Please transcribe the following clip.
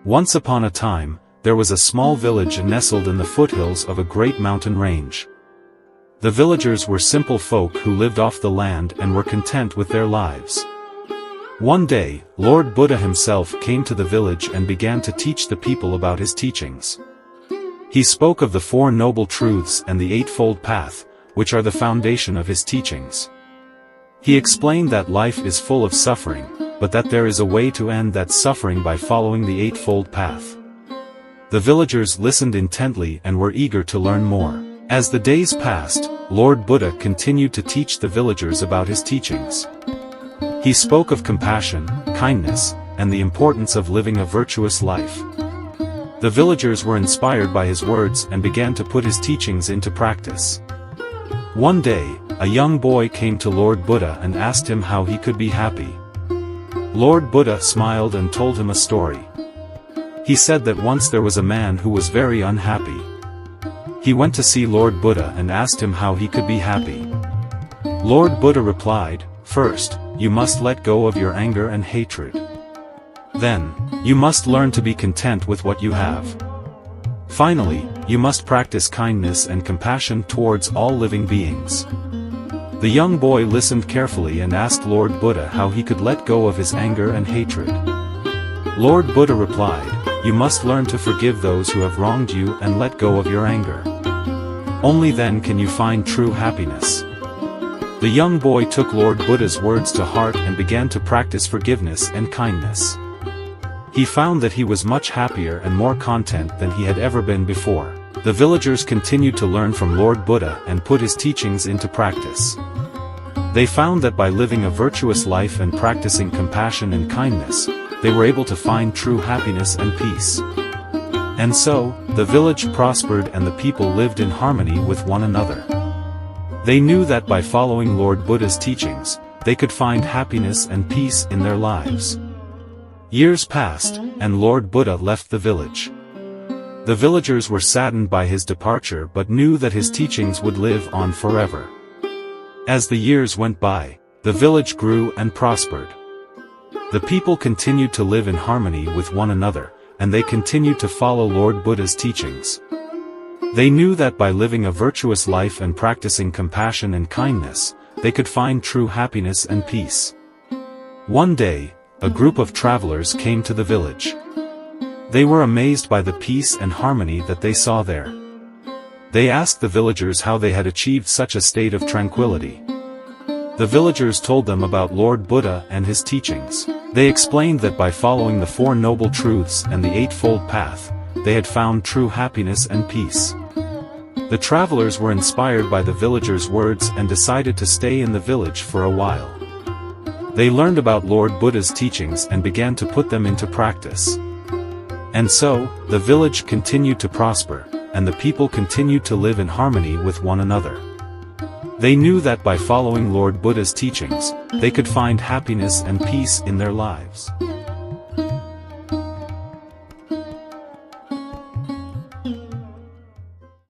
Once upon a time, there was a small village nestled in the foothills of a great mountain range. The villagers were simple folk who lived off the land and were content with their lives. One day, Lord Buddha himself came to the village and began to teach the people about his teachings. He spoke of the Four Noble Truths and the Eightfold Path, which are the foundation of his teachings. He explained that life is full of suffering, but that there is a way to end that suffering by following the Eightfold Path. The villagers listened intently and were eager to learn more. As the days passed, Lord Buddha continued to teach the villagers about his teachings. He spoke of compassion, kindness, and the importance of living a virtuous life. The villagers were inspired by his words and began to put his teachings into practice. One day, a young boy came to Lord Buddha and asked him how he could be happy. Lord Buddha smiled and told him a story. He said that once there was a man who was very unhappy. He went to see Lord Buddha and asked him how he could be happy. Lord Buddha replied, "First, you must let go of your anger and hatred. Then, you must learn to be content with what you have. Finally, you must practice kindness and compassion towards all living beings." The young boy listened carefully and asked Lord Buddha how he could let go of his anger and hatred. Lord Buddha replied, "You must learn to forgive those who have wronged you and let go of your anger. Only then can you find true happiness." The young boy took Lord Buddha's words to heart and began to practice forgiveness and kindness. He found that he was much happier and more content than he had ever been before. The villagers continued to learn from Lord Buddha and put his teachings into practice. They found that by living a virtuous life and practicing compassion and kindness, they were able to find true happiness and peace. And so, the village prospered and the people lived in harmony with one another. They knew that by following Lord Buddha's teachings, they could find happiness and peace in their lives. Years passed, and Lord Buddha left the village. The villagers were saddened by his departure but knew that his teachings would live on forever. As the years went by, the village grew and prospered. The people continued to live in harmony with one another, and they continued to follow Lord Buddha's teachings. They knew that by living a virtuous life and practicing compassion and kindness, they could find true happiness and peace. One day, a group of travelers came to the village. They were amazed by the peace and harmony that they saw there. They asked the villagers how they had achieved such a state of tranquility. The villagers told them about Lord Buddha and his teachings. They explained that by following the Four Noble Truths and the Eightfold Path, they had found true happiness and peace. The travelers were inspired by the villagers' words and decided to stay in the village for a while. They learned about Lord Buddha's teachings and began to put them into practice. And so, the village continued to prosper, and the people continued to live in harmony with one another. They knew that by following Lord Buddha's teachings, they could find happiness and peace in their lives.